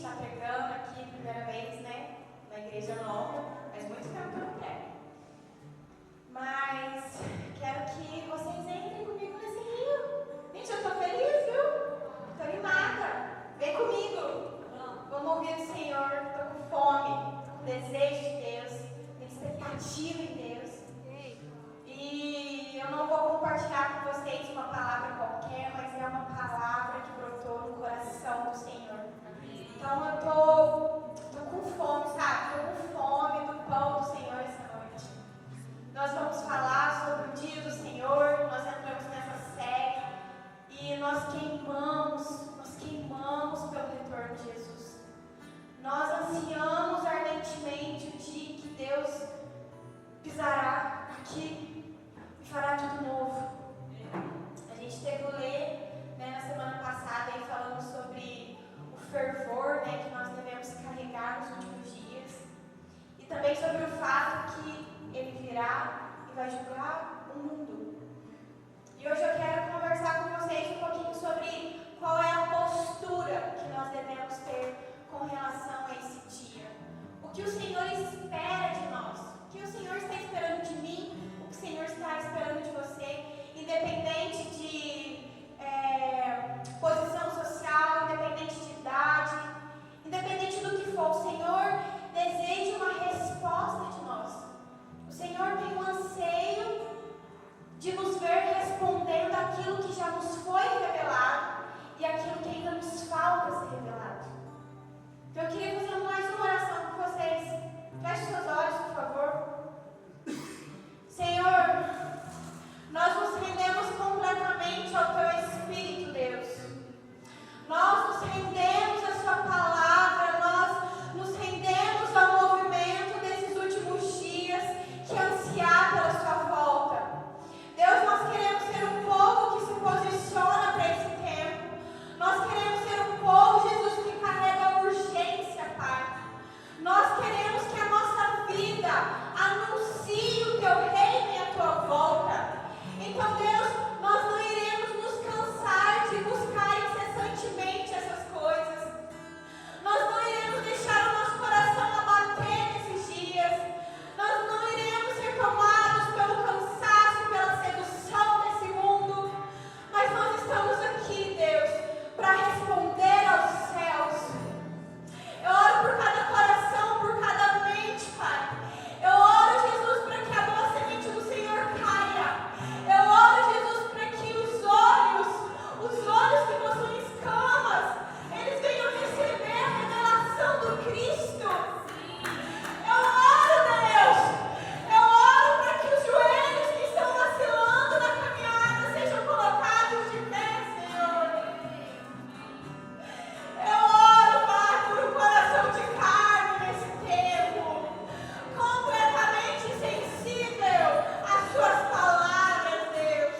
estar pregando aqui, primeira vez, né? Na igreja nova, mas muito tempo que eu não prego. Mas quero que vocês entrem comigo nesse rio. Gente, eu tô feliz, viu? Tô animada. Vem comigo. Vamos ouvir o Senhor. Tô com fome, tô com desejo de Deus, tenho expectativa em Deus. E eu não vou compartilhar com vocês uma palavra qualquer, mas é uma palavra que brotou no coração do Senhor. Então eu tô com fome, sabe? Tô com fome do pão do Senhor essa noite. Nós vamos falar sobre o dia do Senhor, nós entramos nessa série e nós queimamos pelo retorno de Jesus. Nós ansiamos ardentemente o dia que Deus pisará aqui e fará tudo novo. A gente teve o ler, né, na semana passada aí falando sobre o fervor, né, que nós devemos carregar nos últimos dias, e também sobre o fato que Ele virá e vai julgar o mundo. E hoje eu quero conversar com vocês um pouquinho sobre qual é a postura que nós devemos ter com relação a esse dia. O que o Senhor espera de nós, o que o Senhor está esperando de mim, o que o Senhor está esperando de você, independente de posição social, independente de idade, independente do que for, o Senhor deseja uma resposta de nós. O Senhor tem um anseio de nos ver respondendo aquilo que já nos foi revelado e aquilo que ainda nos falta ser revelado. Então eu queria fazer mais uma oração com vocês. Feche seus olhos, por favor. Senhor, nós nos rendemos completamente ao Teu Espírito, Deus. Nós nos rendemos à Sua palavra, nós nos rendemos ao movimento desses últimos dias que ansiar pela Sua volta. Deus, nós queremos ser um povo que se posiciona para esse tempo. Nós queremos ser um povo, Jesus, que carrega urgência, Pai. Nós queremos que a nossa vida anuncie o Teu reino e a Tua volta. Então, Deus, nós não iremos nos cansar de buscar incessantemente essas coisas. Nós não iremos deixar o nosso coração abater nesses dias. Nós não iremos ser tomados pelo cansaço, pela sedução desse mundo. Mas nós estamos aqui, Deus, para responder aos céus. Eu oro por cada coração, por cada mente, Pai. Eu oro, Jesus, para que a boa semente do Senhor caia. Eu oro, Jesus, para que os olhos que possuem escamas, eles venham receber a revelação do Cristo. Eu oro, Deus. Eu oro para que os joelhos que estão vacilando na caminhada sejam colocados de pé, Senhor. Eu oro, Pai, por um coração de carne nesse tempo, completamente sensível às Suas palavras, Deus.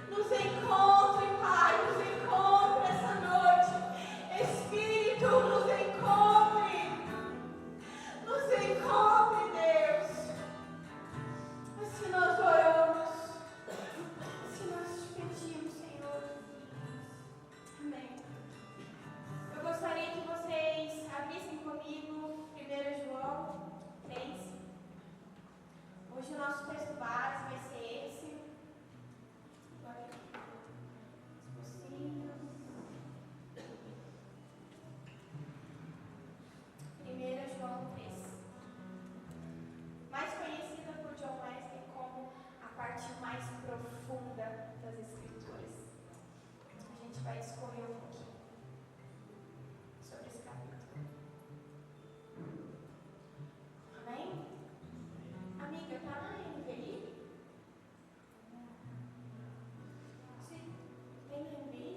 Nos encontre, Pai, nos encontre essa noite. Espírito, nos encontre. Nos encontre, Deus. Assim nós oramos, assim nós te pedimos, Senhor. Amém. Eu gostaria que vocês abrissem comigo 1 João 3. Hoje o nosso texto base vai ser esse. Agora, se possível. 1 João 3. Mais conhecida por John Wesley como a parte mais profunda das Escrituras. A gente vai escorrer um pouquinho sobre esse capítulo. Amém? Amiga, tá na NVI? Se tem NVI?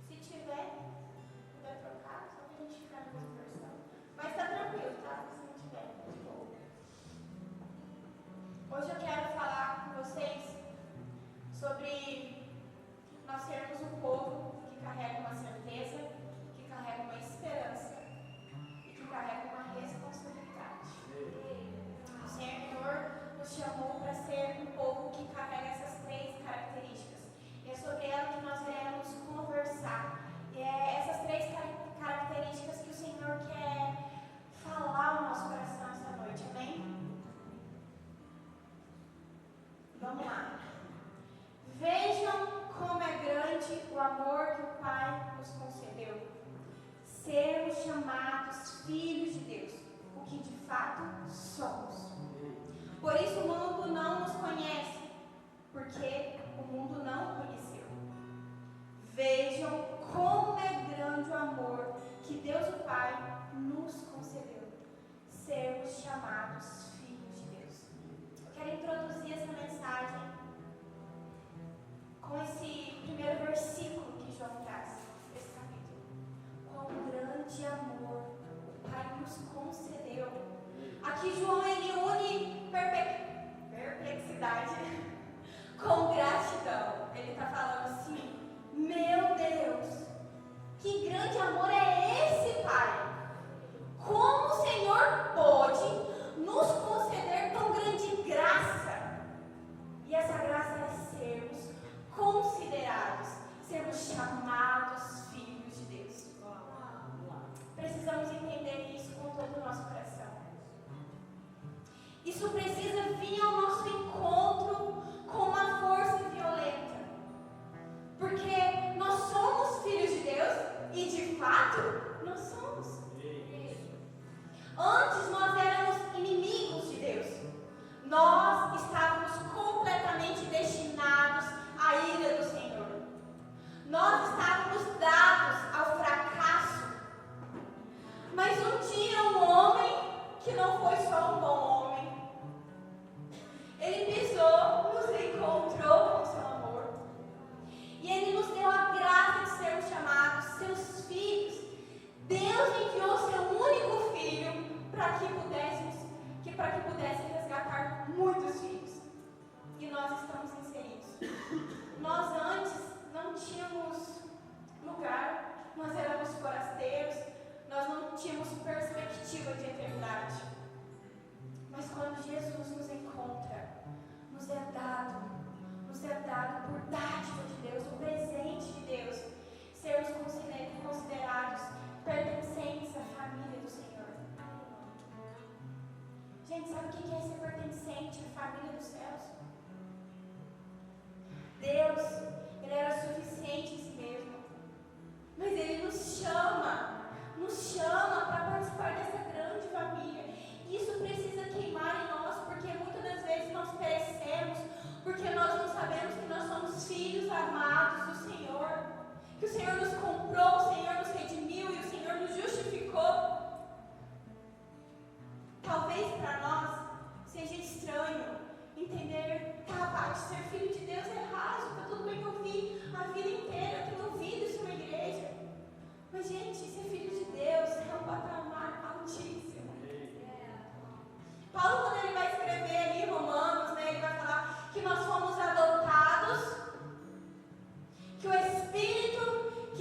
Se tiver, puder trocar, só pra gente ficar na mesma versão. Mas tá tranquilo, tá? Se não tiver, tá de boa. Hoje eu quero falar com vocês sobre nós sermos um povo que carrega uma certeza, que carrega uma esperança e que carrega uma responsabilidade. O Senhor nos chamou para ser um povo que carrega essas 3 características. E é sobre ela que nós iremos conversar. E essas Vamos lá. Vejam como é grande o amor que o Pai nos concedeu. Sermos chamados filhos de Deus, o que de fato somos. Por isso o mundo não nos conhece, porque o mundo não o conheceu. Vejam como é grande o amor que Deus o Pai nos concedeu. Sermos chamados filhos de Deus. Eu quero introduzir essa mensagem com esse primeiro versículo que João traz, esse capítulo. Quão grande amor o Pai nos concedeu. Aqui João ele une perplexidade com gratidão. Ele está falando assim: meu Deus, que grande amor é esse, Pai? Como o Senhor pôde nos conceder tão grande graça? E essa graça é sermos considerados, sermos chamados filhos de Deus. Precisamos entender isso com todo o nosso coração. Isso precisa vir ao nosso encontro com uma força violenta. Porque nós somos filhos de Deus e de fato nós somos. Antes nós éramos inimigos de Deus. Nós estávamos completamente destinados à ira do Senhor. Nós estávamos dados ao fracasso. Mas um dia um homem, que não foi só um bom homem, ele pisou, nos encontrou com seu amor. E ele nos deu a graça de sermos chamados seus filhos. Deus enviou seu único filho para que pudesse resgatar muitos filhos. E nós estamos inseridos. Nós antes não tínhamos lugar, nós éramos forasteiros, nós não tínhamos perspectiva de eternidade. Mas quando Jesus nos encontra, nos é dado por dádiva de Deus, o presente de Deus, sermos considerados pertencentes à família do Senhor. Gente, sabe o que é ser pertencente à família dos céus? Deus, Ele era suficiente em si mesmo, mas Ele nos chama para participar dessa grande família. Isso precisa queimar em nós, porque muitas das vezes nós perecemos, porque nós não sabemos que nós somos filhos amados do Senhor, que o Senhor nos comprou, o Senhor nos redimiu e o Senhor nos justificou. Talvez para nós seja estranho entender que a parte de ser filho de Deus é raso. Tá tudo bem que eu vi a vida inteira, eu tenho ouvido isso na igreja. Mas, gente, ser filho de Deus é um patamar altíssimo. Paulo, quando ele vai escrever ali em Romanos, ele vai falar que nós fomos adotados, que o Espírito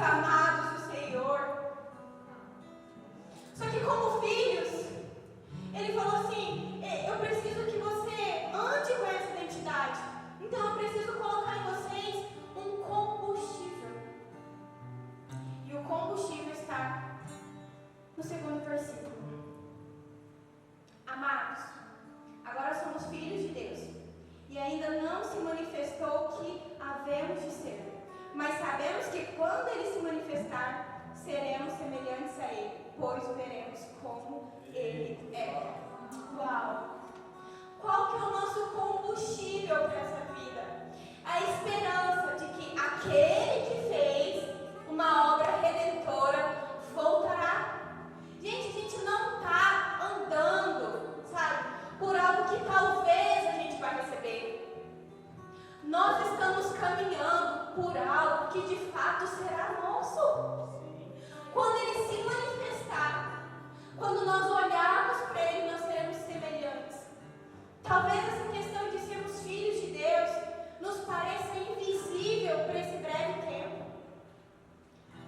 filhos amados do Senhor. Só que como filhos, Ele falou assim, eu preciso que você ande com essa identidade. Então eu preciso colocar em vocês um combustível. E o combustível está no segundo versículo. Amados, agora somos filhos de Deus, e ainda não se manifestou o que havemos de ser. Mas sabemos que quando Ele se manifestar, seremos semelhantes a Ele, pois o veremos como Ele é. Uau! Qual que é o nosso combustível para essa vida? A esperança de que aquele que fez uma obra redentora voltará. Gente, a gente não está andando, sabe, por algo que talvez a gente vai receber. Nós estamos caminhando por algo que de fato será nosso. Quando Ele se manifestar, quando nós olharmos para Ele, nós seremos semelhantes. Talvez essa questão de sermos filhos de Deus nos pareça invisível por esse breve tempo.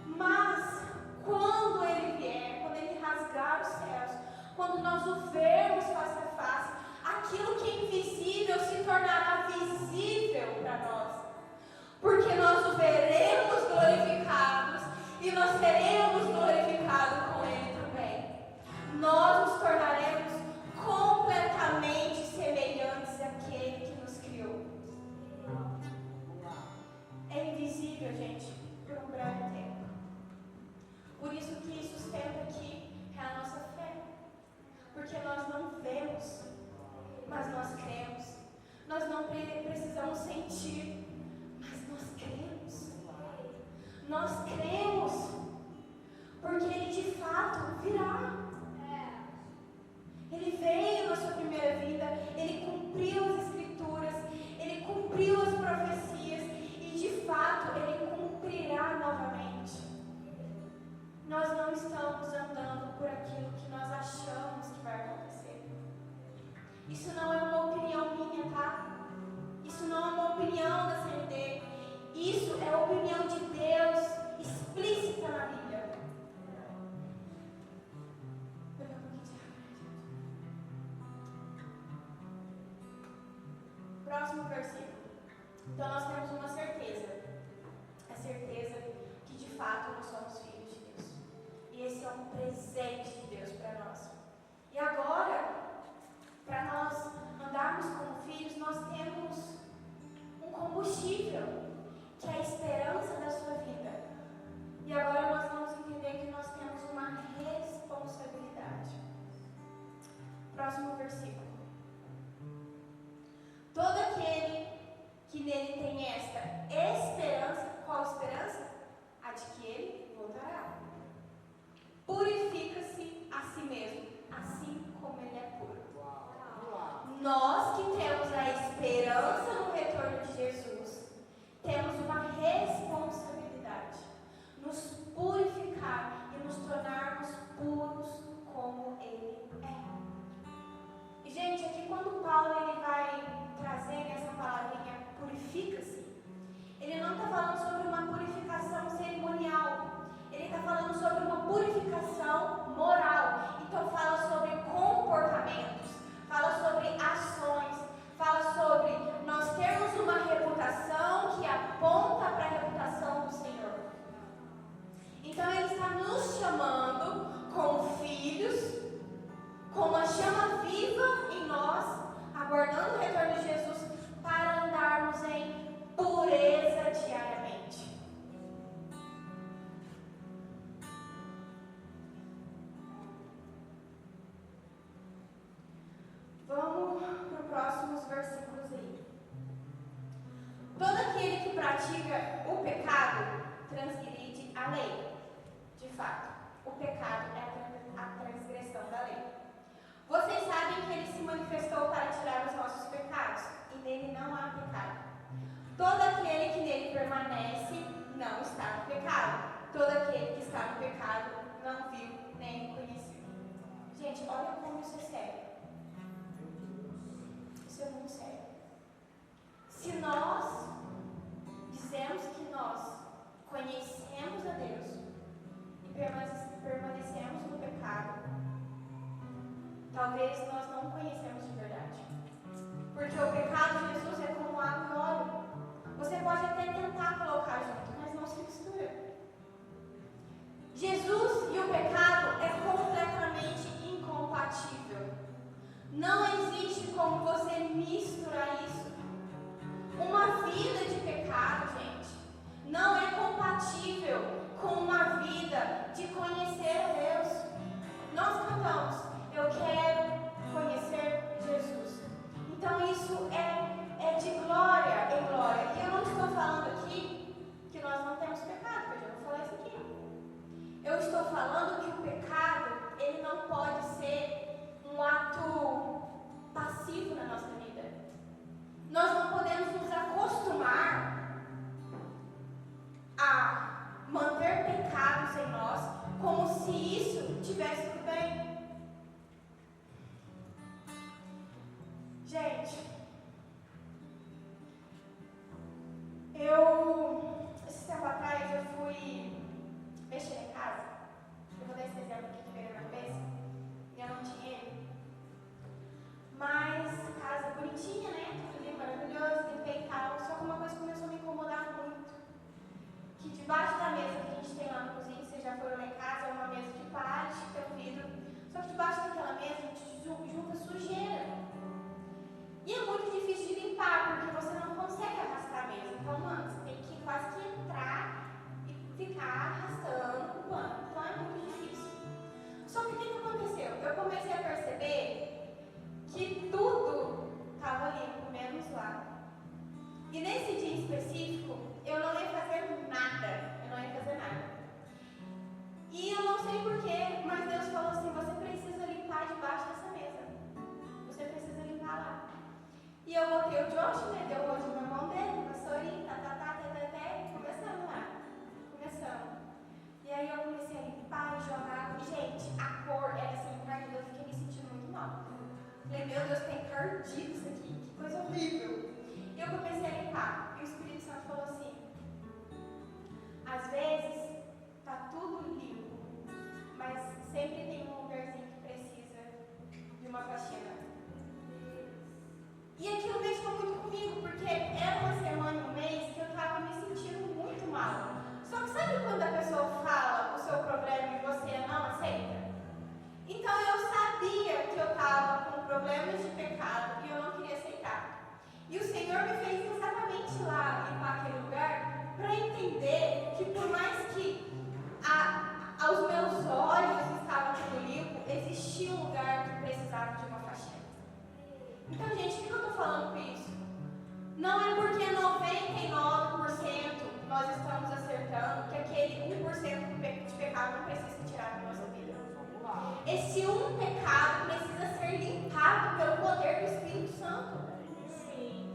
Mas, quando Ele vier, quando Ele rasgar os céus, quando nós o vermos face a face, aquilo que é invisível se tornará visível para nós. Porque nós o veremos glorificados e nós seremos glorificados com Ele também. Nós nos tornaremos completamente semelhantes àquele que nos criou. É invisível, gente, por um breve tempo. Por isso que sustenta aqui é a nossa fé. Porque nós não vemos, mas nós cremos. Nós não precisamos sentir, mas nós cremos. Nós cremos, porque Ele de fato virá. Ele veio na sua primeira vida, Ele cumpriu as Escrituras, Ele cumpriu as profecias e de fato Ele cumprirá novamente. Nós não estamos andando por aquilo que nós achamos que vai acontecer. Isso não é uma opinião minha, tá? Isso não é uma opinião da CND. Isso é a opinião de Deus explícita na Bíblia. Próximo versículo. Então nós temos uma certeza. A certeza que de fato nós somos filhos de Deus. E esse é um presente de Deus para nós. E agora, para nós andarmos como filhos, nós temos um combustível, que é a esperança da sua vida. E agora nós vamos entender que nós temos uma responsabilidade. Próximo versículo. Todo aquele que nele tem esta esperança, qual esperança? A de que Ele voltará. Purifica-se a si mesmo, assim como Ele é puro. Nós que temos a esperança no retorno de Jesus, temos uma responsabilidade, nos purificar e nos tornarmos puros como Ele é. E gente, aqui quando Paulo ele vai trazer essa palavrinha purifica-se, ele não está falando sobre uma purificação cerimonial, ele está falando sobre uma purificação moral. Então fala sobre comportamentos, fala sobre ações, fala sobre nós termos uma reputação que aponta para a reputação do Senhor. Então Ele está nos chamando como filhos, com uma chama viva em nós, aguardando o retorno de Jesus, para andarmos em pureza diariamente. Vamos para os próximos versículos aí. Todo aquele que pratica o pecado transgride a lei. De fato, o pecado é a transgressão da lei. Vocês sabem que Ele se manifestou para tirar os nossos pecados, e nele não há pecado. Todo aquele que nele permanece não está no pecado. Todo aquele que está no pecado não viu nem conheceu. Gente, olha como isso é sério. Isso é muito sério. Se nós dizemos que nós conhecemos a Deus, vezes nós não conhecemos de verdade. Porque o pecado de Jesus é como água e óleo. Você pode até tentar colocar junto, mas não se mistura. Jesus e o pecado é completamente incompatível. Não existe como você misturar isso. Uma vida de pecado, gente, não é compatível com uma vida de conhecer a Deus. Nós cantamos, eu quero conhecer Jesus. Então isso é de glória em glória. E eu não estou falando aqui que nós não temos pecado, porque eu já vou falar isso aqui. Eu estou falando que o pecado, ele não pode ser um ato passivo na nossa vida. Nós não podemos nos acostumar a manter pecados em nós como se isso tivesse tudo bem. Gente, esse tempo atrás eu fui mexer em casa. Eu vou dar esse exemplo aqui que veio na minha cabeça. E eu não tinha ele. Mas casa bonitinha, né? Tudo ali maravilhoso, limpei e tal. Só que uma coisa começou a me incomodar muito. Que debaixo da mesa que a gente tem lá na cozinha, vocês já foram lá em casa, é uma mesa de plástico, tem um vidro. Só que debaixo daquela mesa a gente junta sujeira. E é muito difícil de limpar, porque você não consegue arrastar a mesa. Então, mano, você tem que quase que entrar e ficar arrastando o pano. Então é muito difícil. Só que o que aconteceu? Eu comecei a perceber que tudo estava limpo, menos lá. E nesse dia específico, eu não ia fazer nada. E eu não sei porquê, mas Deus falou assim, você precisa limpar debaixo dessa mesa. Você precisa limpar lá. E eu botei o Josh, né? Deu hoje na mão dele, vassourinha, e começamos lá. E aí eu comecei a limpar e jogar. E, gente, a cor era assim, encardida. Eu fiquei me sentindo muito mal. Falei, meu Deus, tem encardido isso aqui. Que coisa horrível. E eu comecei a limpar. E o Espírito Santo falou assim, às vezes, tá tudo limpo, mas sempre tem um lugarzinho que precisa de uma faxina. E aquilo mexeu muito comigo, porque era uma semana, um mês, que eu estava me sentindo muito mal. Só que sabe quando a pessoa fala o seu problema e você não aceita? Então eu sabia que eu estava com problemas de pecado e eu não queria aceitar. E o Senhor me fez exatamente lá, limpar aquele lugar, para entender que por mais que aos meus olhos estava tudo limpo, existia um lugar que precisava de uma faxina. Então, gente, o que eu estou falando com isso? Não é porque 99% nós estamos acertando que aquele 1% de pecado não precisa ser tirado da nossa vida. Esse um pecado precisa ser limpado pelo poder do Espírito Santo. Sim.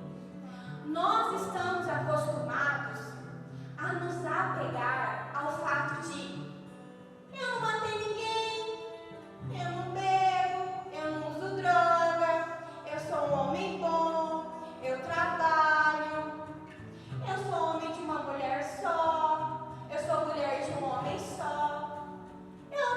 Nós estamos acostumados a nos apegar ao fato de eu não matei ninguém, eu não bebo, eu não uso droga, eu sou um homem bom, eu trabalho, eu sou homem de uma mulher só, eu sou mulher de um homem só, eu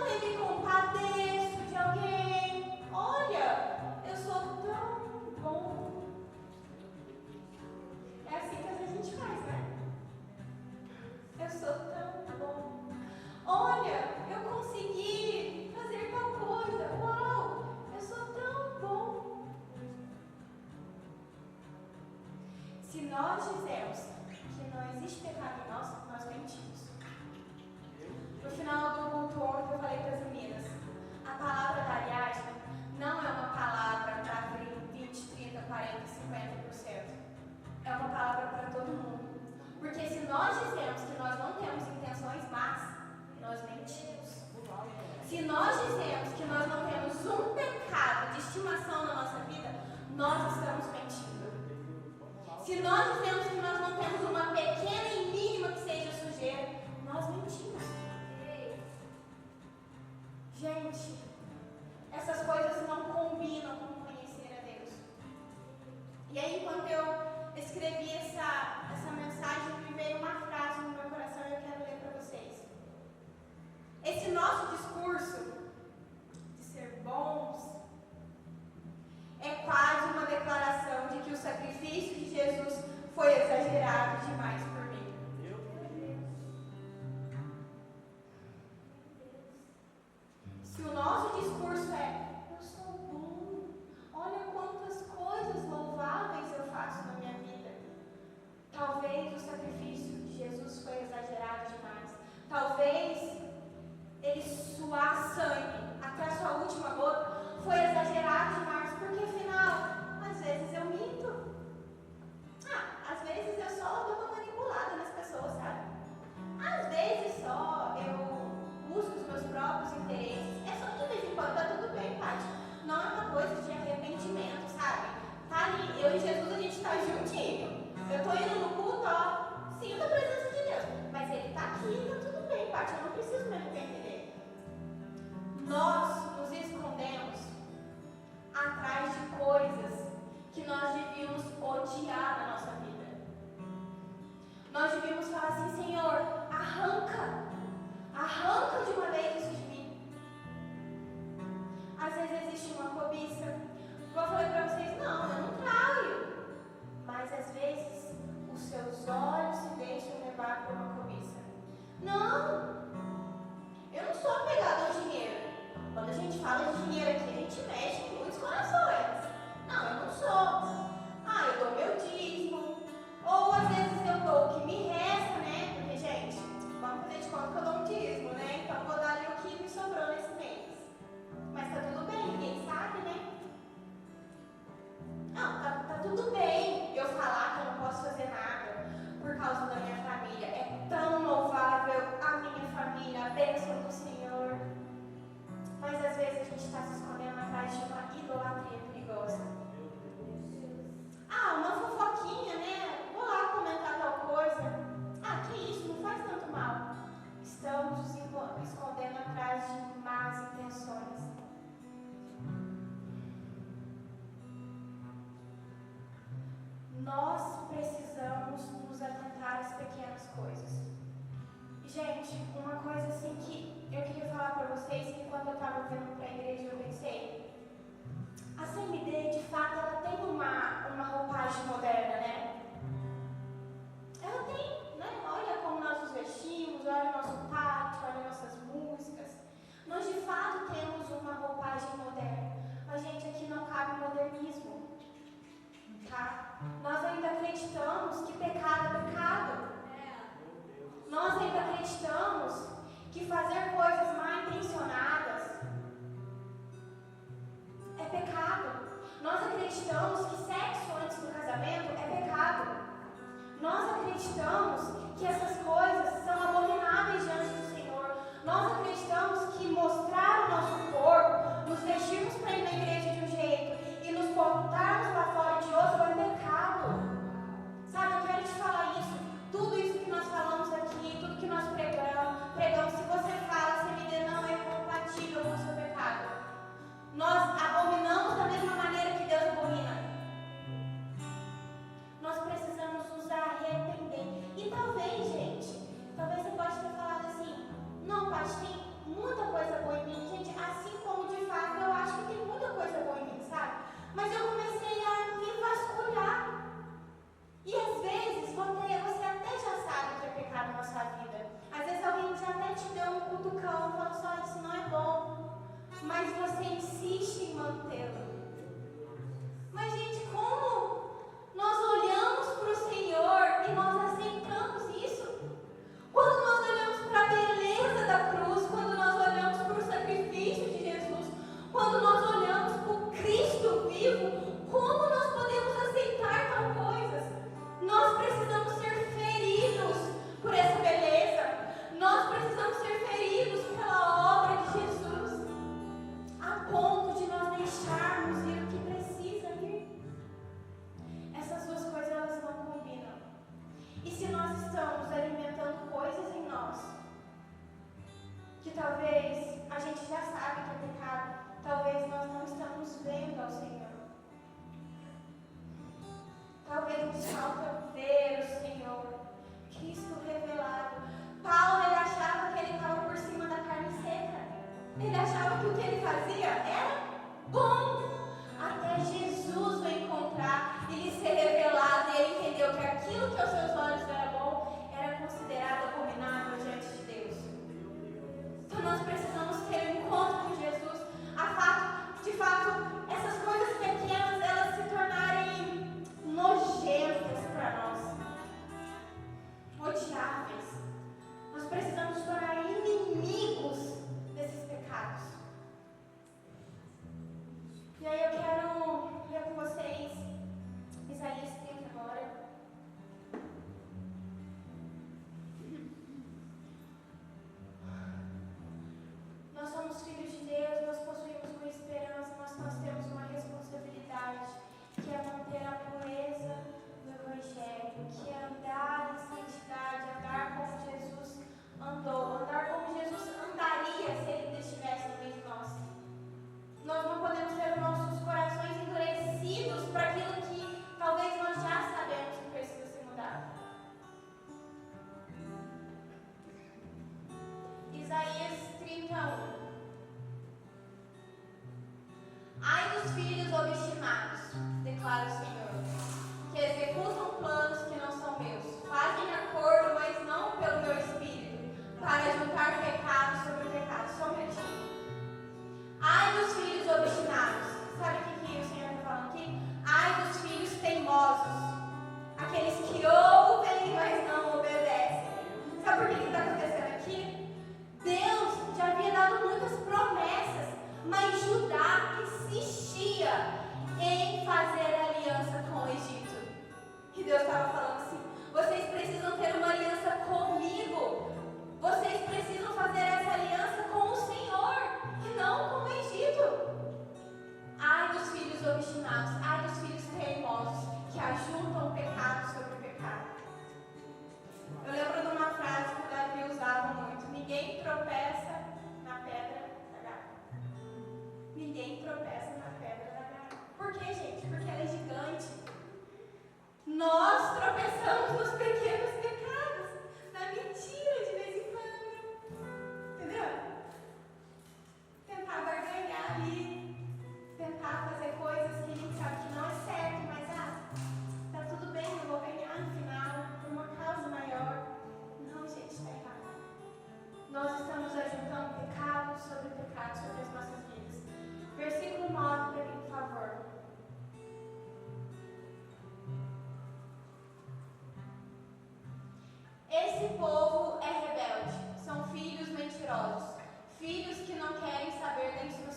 coisas. E, gente, uma coisa assim que eu queria falar para vocês, que quando eu estava vindo para a igreja eu pensei, a CMD, de fato, ela tem uma roupagem moderna, né? Ela tem, né? Olha como nós nos vestimos, olha o nosso pátio, olha nossas músicas. Nós, de fato, temos uma roupagem moderna. Mas, gente, aqui não cabe modernismo, tá? Nós ainda acreditamos que pecado é pecado. Nós ainda acreditamos que fazer coisas mal intencionadas é pecado. Nós acreditamos que sexo antes do casamento é pecado.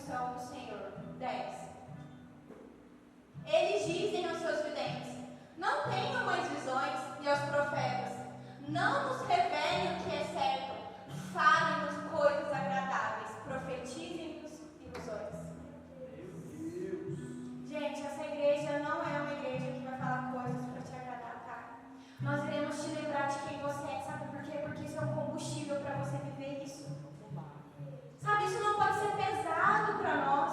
retribuição do Senhor. 10. Eles dizem aos seus videntes: não tenham mais visões, e aos profetas: não nos revelem o que é certo, falem-nos coisas agradáveis, profetizem-nos ilusões. Gente, essa igreja não é uma igreja que vai falar coisas para te agradar, tá? Nós iremos te lembrar de quem você é, sabe por quê? Porque isso é um combustível para você viver isso. Sabe, isso não pode ser pesado para nós.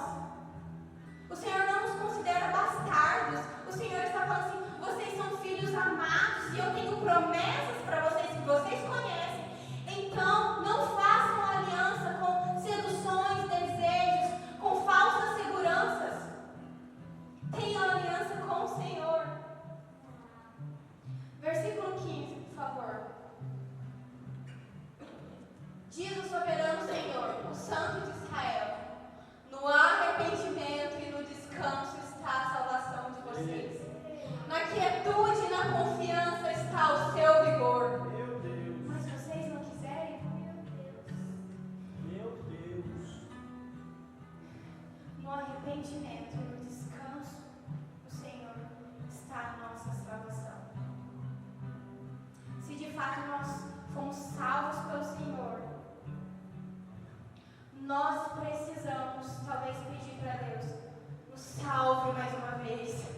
O Senhor não nos considera bastardos. O Senhor está falando assim: vocês são filhos amados e eu tenho promessas para vocês que vocês conhecem. Então, não façam aliança com seduções, desejos, com falsas seguranças. Tenham aliança com o Senhor. Versículo 15, por favor. Diz o soberano Senhor, o Santo de Israel: no arrependimento e no descanso está a salvação de vocês. Na quietude e na confiança está o seu vigor. Meu Deus. Mas vocês não quiserem? Meu Deus. No arrependimento e no descanso do Senhor está a nossa salvação. Se de fato nós fomos salvos pelo Senhor, nós precisamos talvez pedir para Deus: nos salve mais uma vez.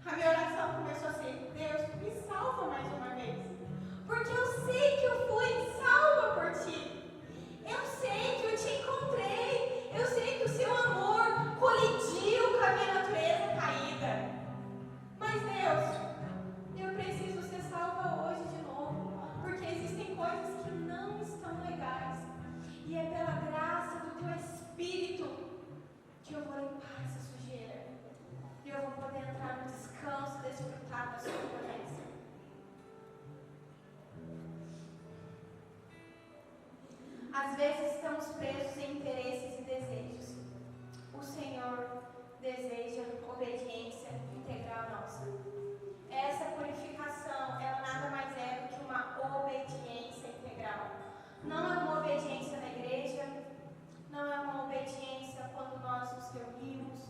A minha oração começou assim: Deus, me salva mais uma vez, porque eu sei que eu fui salva por Ti. Eu sei que eu Te encontrei. Eu sei que o Seu amor colidiu com a minha natureza caída. Mas Deus, eu preciso ser salva hoje de novo, porque existem coisas que não estão legais. E é pela graça do Teu Espírito que eu vou limpar essa sujeira. E eu vou poder entrar no descanso e desfrutar da Sua presença. Às vezes estamos presos em interesses e desejos. O Senhor deseja obediência integral nossa. Essa purificação, ela nada mais é do que uma obediência integral. Não é uma obediência na igreja, não é uma obediência quando nós nos reunimos,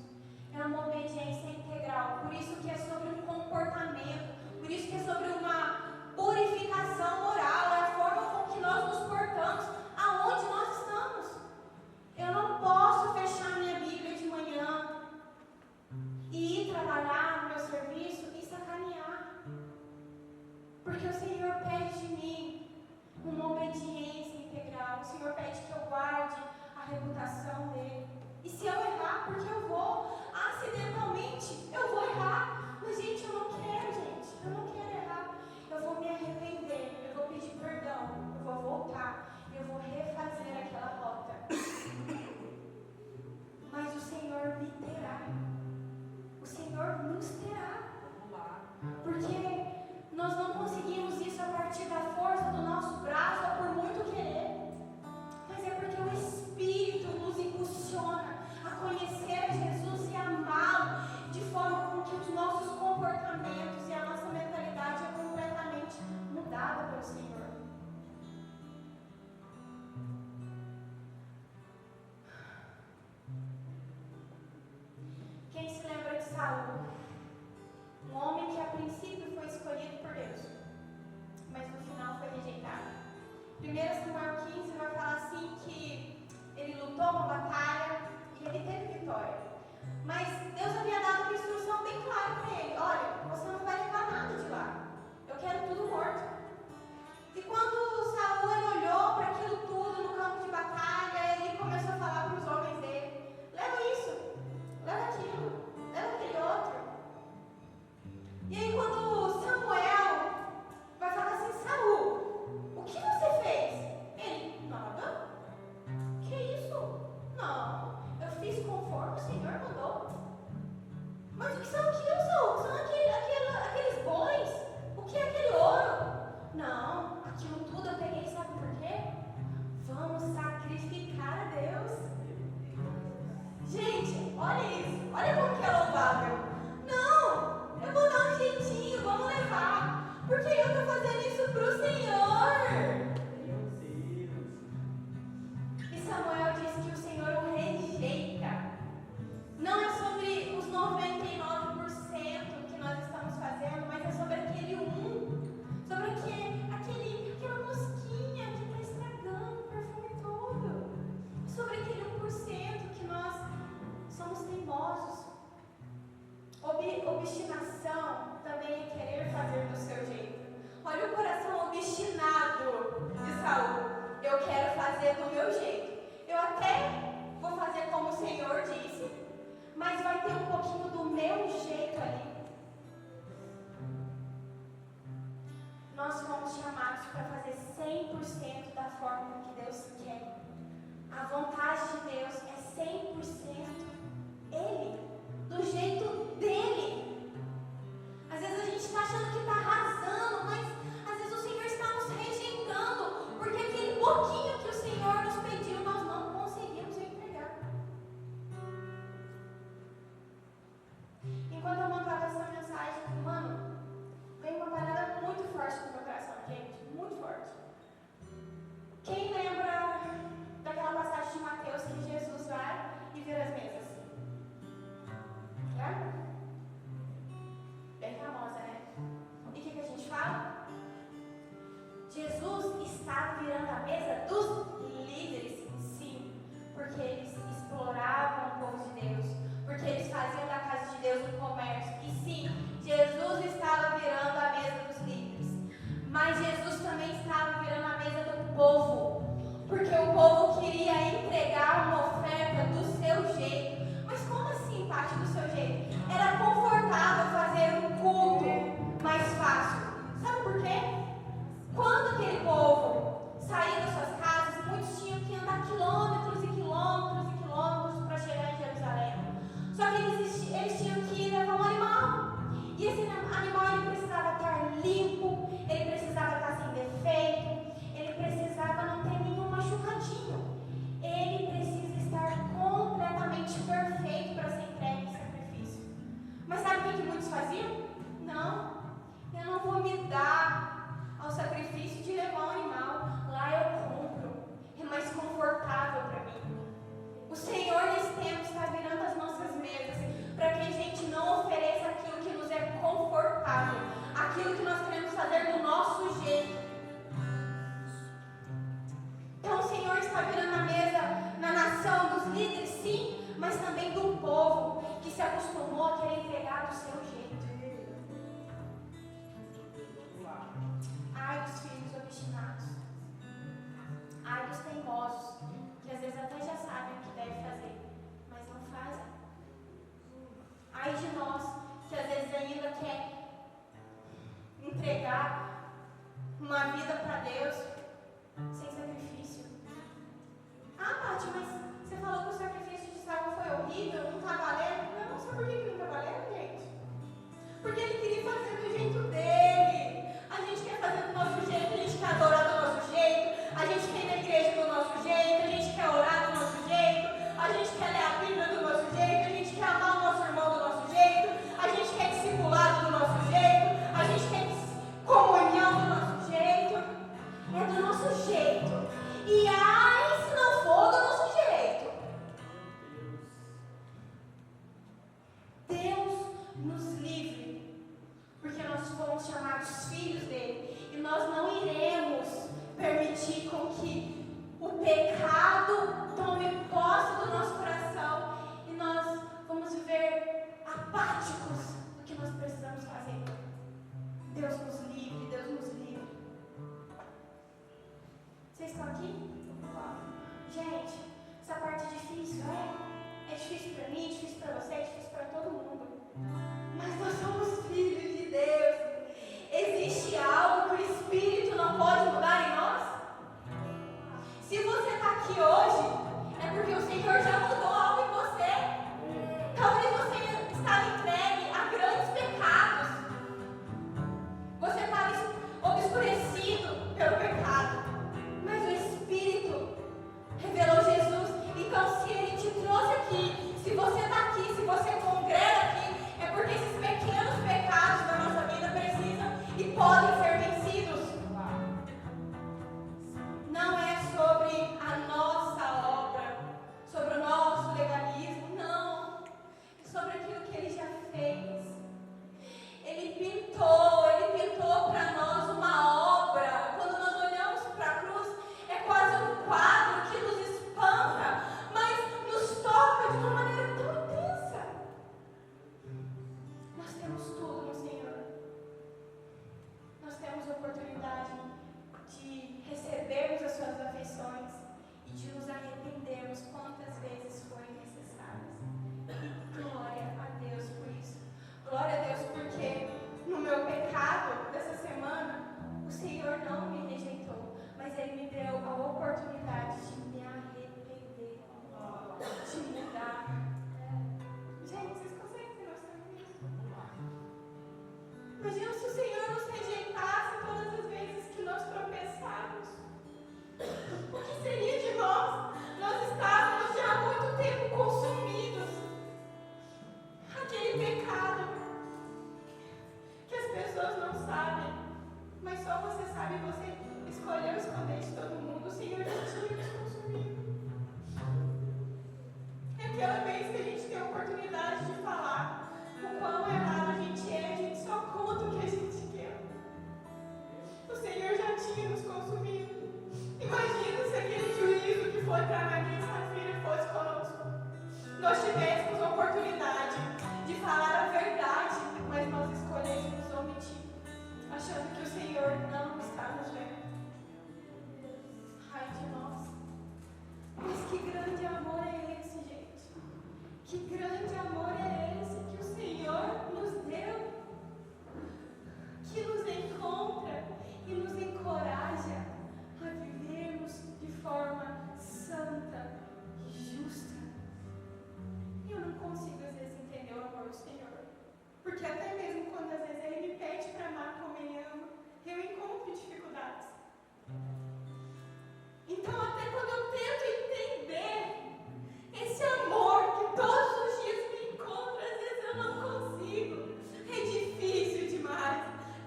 é uma obediência integral. Por isso que é sobre um comportamento, por isso que é sobre uma purificação moral, é a forma com que nós nos portamos, aonde nós estamos. Eu não posso fechar minha Bíblia de manhã e ir trabalhar no meu serviço e sacanear, porque o Senhor pede de mim uma obediência integral. O Senhor pede que eu guarde a reputação dele. E se eu errar, porque eu vou, acidentalmente, eu vou errar. Mas, gente, eu não quero errar. Eu vou me arrepender, eu vou pedir perdão, eu vou voltar, eu vou refazer aquela rota. Mas o Senhor me terá. O Senhor nos terá. Porque nós não conseguimos isso a partir da força do nosso braço ou por muito querer. Mas é porque o Espírito nos impulsiona a conhecer a Jesus. nós fomos chamados para fazer 100% da forma que Deus quer. A vontade de Deus é 100% Ele, do jeito dele. Às vezes a gente está achando que está arrasando, mas às vezes o Senhor está nos rejeitando, porque aquele pouquinho que o Senhor nos pediu, nós não conseguimos entregar. Enquanto eu montava essa mensagem, mano, veio uma parada muito forte no meu coração, gente, muito forte. Quem lembra daquela passagem de Mateus que Jesus vai e vira as mesas? Lembra? Bem famosa, né? E o que a gente fala? Jesus está virando a mesa dos líderes, sim, porque eles exploravam o povo de Deus, porque eles faziam da casa de Deus um comércio. E sim, Jesus estava virando a mesa dos líderes, mas Jesus também estava virando a mesa do povo, porque o povo queria entregar uma oferta do seu jeito. Mas como assim, parte do seu jeito? Era confortável fazer um culto mais fácil. Sabe por quê? Quando aquele povo saía das suas casas, muitos tinham que andar quilômetros e quilômetros e quilômetros para chegar em Jerusalém. Só que eles tinham que levar um animal. E esse animal ele precisava estar limpo, ele precisava estar sem defeito, ele precisava não ter nenhum machucadinho. Ele precisa estar completamente perfeito para ser entregue em sacrifício. Mas sabe o que muitos faziam? Não, eu não vou me dar ao sacrifício de levar um animal. Lá eu compro, é mais confortável para mim. O Senhor nesse tempo está virando as nossas mesas para que a gente não ofereça aquilo que nos é confortável, aquilo que nós queremos fazer do nosso jeito. Então o Senhor está virando a mesa na nação dos líderes, sim, mas também do povo que se acostumou a querer entregar do seu jeito. Ai dos filhos obstinados, ai dos teimosos, que às vezes até já sabem o que deve fazer, mas não fazem. Ai de nós, que às vezes ainda quer entregar uma vida para Deus sem sacrifício. Ah, Paty, mas você falou que o sacrifício de Saul foi horrível, não está valendo. Não, sabe por que não está valendo, gente? Porque ele queria fazer do jeito dele. A gente quer fazer do nosso jeito, a gente quer adorar do nosso jeito, a gente quer ir na igreja do nosso jeito, a gente quer orar do nosso jeito, a gente quer ler a Bíblia do nosso jeito, a gente quer amar o nosso irmão do nosso jeito, a gente quer discipulado do nosso jeito, a gente quer comunhão do nosso jeito. É do nosso jeito. E ai, se não for do nosso jeito. Deus nos livre, porque nós fomos chamados filhos dele, e nós não iremos permitir com que o pecado tome posse do nosso coração e nós vamos viver apáticos do que nós precisamos fazer. Deus nos livre, Deus nos livre. Vocês estão aqui? Gente, essa parte é difícil, é difícil para mim, é difícil para você, é difícil para todo mundo. Mas nós somos filhos de Deus. Existe algo que o Espírito não pode mudar em nós? Se você está aqui hoje, é porque o Senhor já mudou algo em você. Talvez você estava entregue a grandes pecados. Você estava obscurecido pelo pecado. Mas o Espírito revelou Jesus. Então, se Ele te trouxe aqui, se você está aqui, se você congrega aqui, é porque esses pequenos pecados da nossa vida precisam e podem ser vencidos. Não é sobre a nossa obra, sobre o nosso legalismo, não. É sobre aquilo que Ele já fez. Ele pintou para nós uma obra. Quando nós olhamos para a cruz, é quase um quadro que nos espanta, mas nos toca de uma maneira tão intensa. Nós temos tudo no Senhor. Nós temos a oportunidade de recebermos as suas afeições e de nos arrependermos quantas vezes forem necessárias. E glória a Deus por isso. Glória a Deus porque no meu pecado dessa semana, o sabe, você escolheu esconder de todo mundo, o Senhor já tinha nos consumido. É aquela vez que a gente tem a oportunidade de falar o quão errado a gente só conta o que a gente quer. O Senhor já tinha nos consumido. Imagina se aquele juízo que foi para Maria e Safira fosse conosco. Nós tivéssemos a oportunidade de falar a verdade, mas nós escolhemos omitir, achando que o Senhor não está nos vendo. Ai de nós. Mas que grande amor é esse, gente? Que grande amor é esse que o Senhor nos deu, que nos encontra e nos encoraja a vivermos de forma santa e justa. Eu não consigo às vezes entender o amor do Senhor, porque até mesmo quando às vezes Ele me pede para amar como Ele ama, eu encontro dificuldades. Então até quando eu tento entender esse amor que todos os dias me encontra, às vezes eu não consigo. É difícil demais.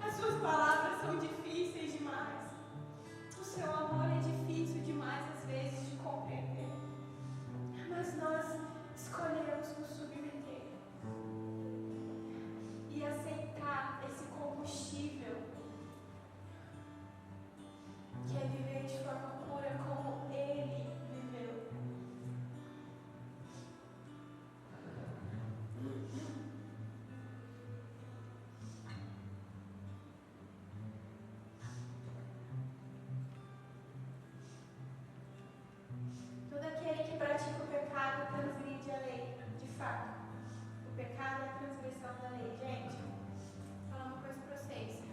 As suas palavras são difíceis demais. O seu amor é difícil demais às vezes de compreender. Mas nós escolhemos nos submeter e aceitar esse combustível que é viver de forma pura como Ele viveu. Todo aquele que pratica o pecado transgride a lei, de fato. O pecado é a transgressão da lei. Gente, vou falar uma coisa para vocês.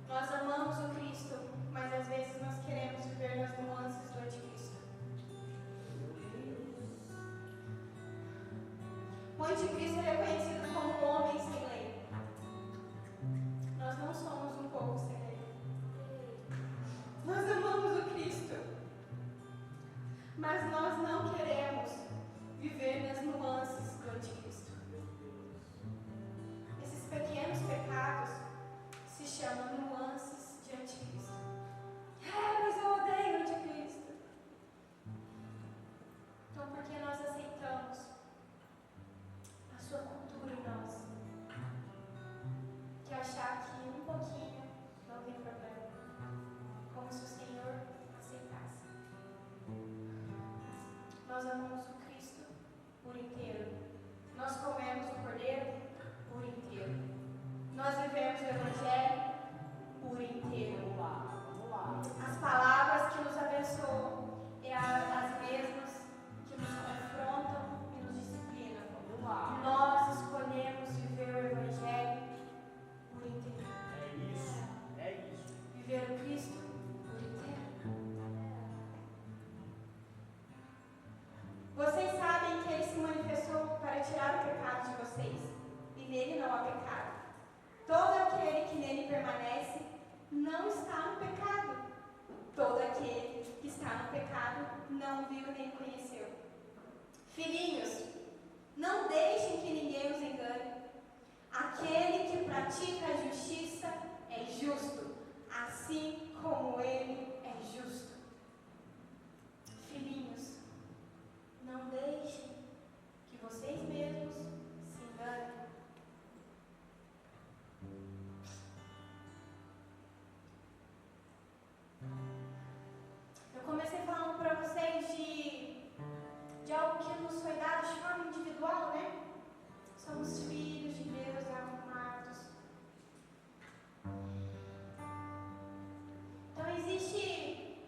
Nós amamos o Cristo, mas às vezes nós queremos viver nas nuances do anticristo. O anticristo é conhecido como um homem sem lei. Nós não somos um povo sem lei. Nós amamos o Cristo, mas nós não queremos viver nas nuances do anticristo. Esses pequenos pecados se chamam nuances de anticristo. Mas eu odeio o anticristo. Então, por que nós aceitamos a sua cultura em nós? Que achar que um pouquinho não tem problema. Como se o Senhor aceitasse. Nós amamos o Cristo por inteiro. Nós comemos o Cordeiro por inteiro. Nós vivemos o Evangelho por inteiro. Vamos lá. As palavras que nos abençoam é as mesmas que nos confrontam e nos disciplinam. Vamos lá. Nós escolhemos viver o Evangelho por inteiro. É isso. É isso. Viver o Cristo por inteiro. Vocês sabem que Ele se manifestou para tirar o pecado de vocês, e nele não há pecado. Todo aquele que nele permanece não está no pecado. Todo aquele que está no pecado não viu nem conheceu. Filhinhos, não deixem que ninguém os engane. Aquele que pratica a justiça é justo, assim como Ele é justo. Filhinhos, não deixem que vocês mesmos se enganem. Eu comecei falando para vocês de algo que nos foi dado de forma individual, né? Somos filhos de Deus amados. Então existe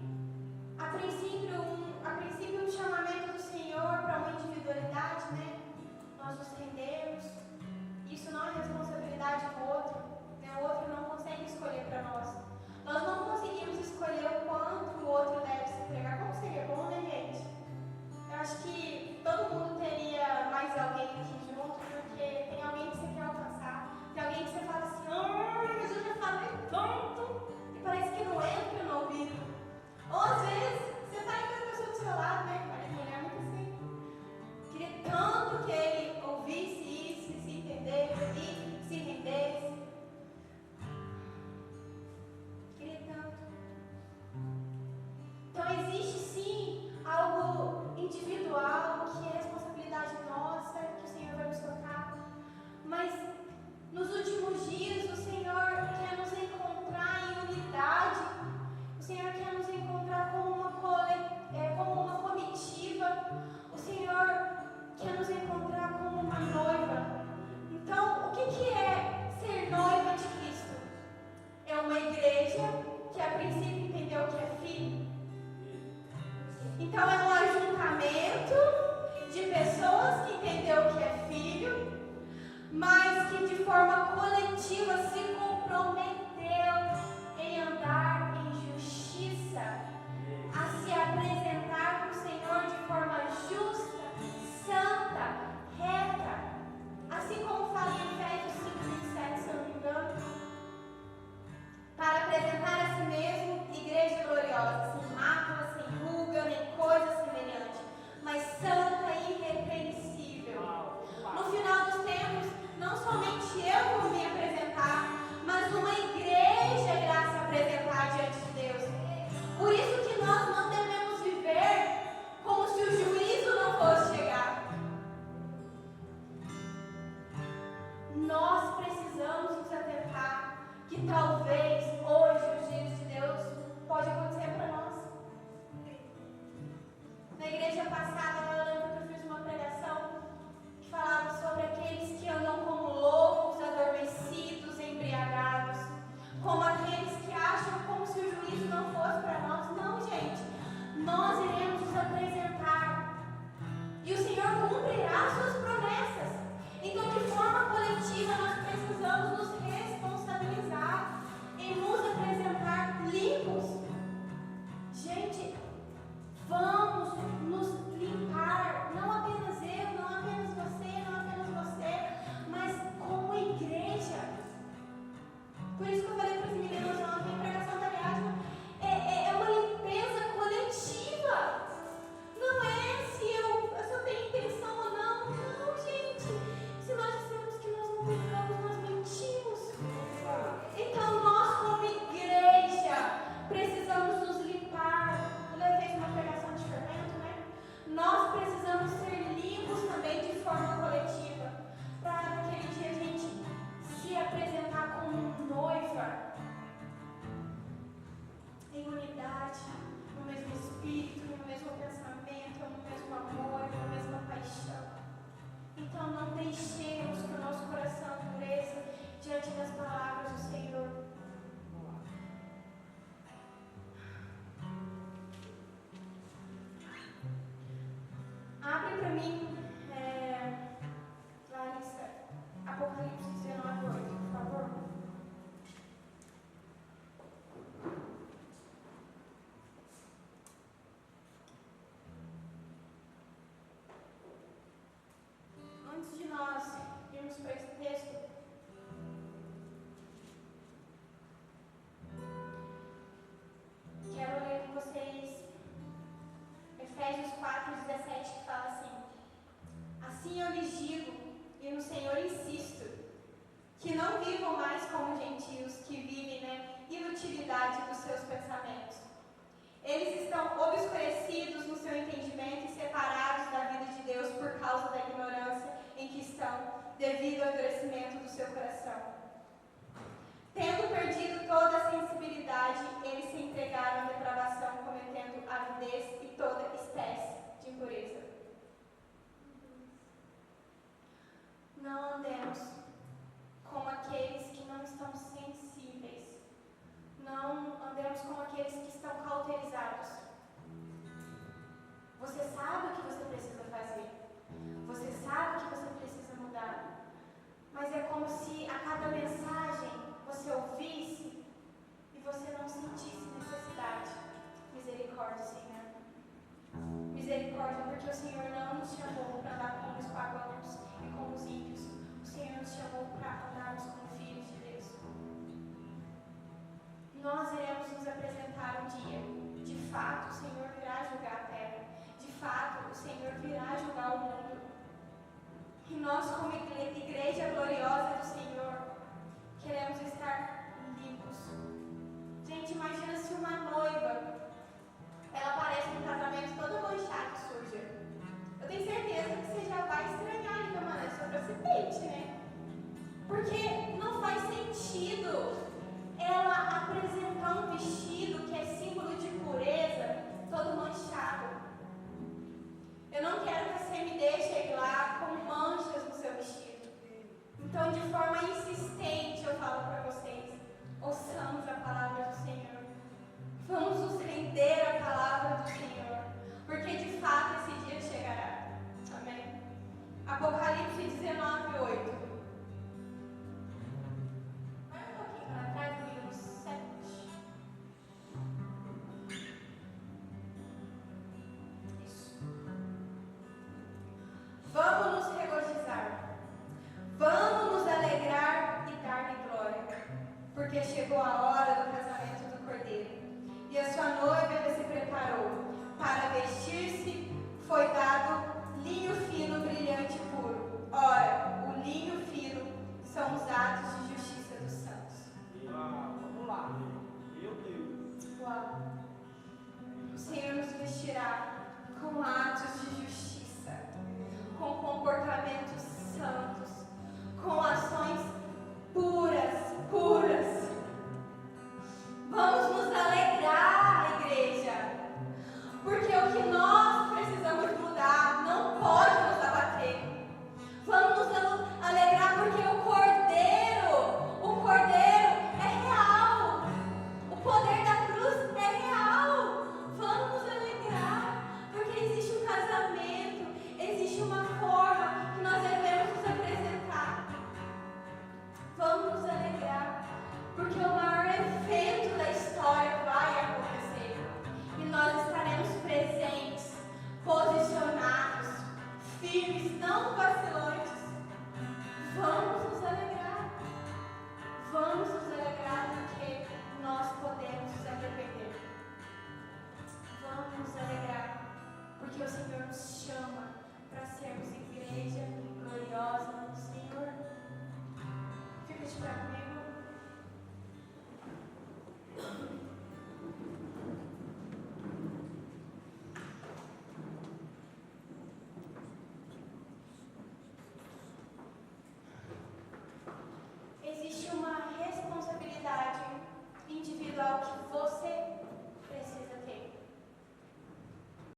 talvez hoje os dias de Deus pode acontecer para nós. Na igreja passada, eu lembro que eu fiz uma pregação que falava sobre aqueles que andam como loucos, adormecidos, embriagados, como aqueles que acham como se o juízo não fosse para nós. Não, gente, nós iremos nos apresentar e o Senhor cumprirá suas promessas. Então, de forma coletiva, nós precisamos nos responsabilizar em nos apresentar limpos. Gente, vamos nos limpar, não apenas eu, não apenas você, mas como igreja. Por isso que eu falei para as meninas ontem, a pregação da Ariadna é uma limpeza coletiva. Não é se eu só tenho intenção ou não. Não, gente. Se nós dissemos que nós não pecamos, nós mentimos. Então nós, como igreja, precisamos nos limpar. Eu levei uma pregação de fermento, né? Nós precisamos ser limpos também de forma coletiva. Para naquele dia a gente se apresentar como noiva, em unidade, no mesmo espírito, no mesmo pensamento, no mesmo amor, na mesma paixão. Então não deixemos que o nosso coração endureça diante das palavras do Senhor. Abre para mim, Larissa, Apocalipse 19:8, por favor. Antes de nós irmos para esse texto, quero ler com vocês Efésios 4:17, que fala assim: assim eu lhes digo, e no Senhor insisto, que não vivam mais como gentios que vivem na inutilidade dos seus pensamentos. Eles estão obscurecidos no seu entendimento e separados da vida de Deus por causa da ignorância em que estão, devido ao endurecimento do seu coração. Tendo perdido toda a sensibilidade, eles se entregaram à depravação, cometendo avidez e toda espécie de impureza. Não andemos como aqueles que não estão sensíveis. Não andemos como aqueles que estão cauterizados. Você sabe o que você precisa fazer. Você sabe o que você precisa mudar. Mas é como se a cada mensagem você ouvisse e você não sentisse necessidade. Misericórdia, Senhor. Misericórdia, porque o Senhor não nos chamou para andar como os pagãos e como os ímpios. O Senhor nos chamou para andarmos como filhos de Deus. Nós iremos nos apresentar um dia. De fato, o Senhor virá julgar a terra. De fato, o Senhor virá julgar o mundo. E nós, como igreja gloriosa do Senhor, queremos estar limpos. Gente, imagina se uma noiva, ela aparece no casamento toda manchada e suja. Eu tenho certeza que você já vai estranhar ali, mano, sobre o acidente, né? Porque não faz sentido ela apresentar um vestido que é símbolo de pureza, todo manchado. Eu não quero que você me deixe ir lá com manchas no seu vestido. Então, de forma insistente, eu falo para vocês: ouçamos a palavra do Senhor. Vamos nos render à palavra do Senhor, porque de fato esse dia chegará. Amém? Apocalipse 19:8. Vai um pouquinho para trás, no livro 7. Isso. Vamos nos regozijar. Vamos nos alegrar e dar-lhe glória, porque chegou a hora do casamento do Cordeiro, e a sua noiva já se preparou. Para vestir-se foi dado linho fino, brilhante e puro. Ora, o linho fino são os atos de justiça dos santos. Uau, vamos lá. Meu Deus. Uau. O Senhor nos vestirá com atos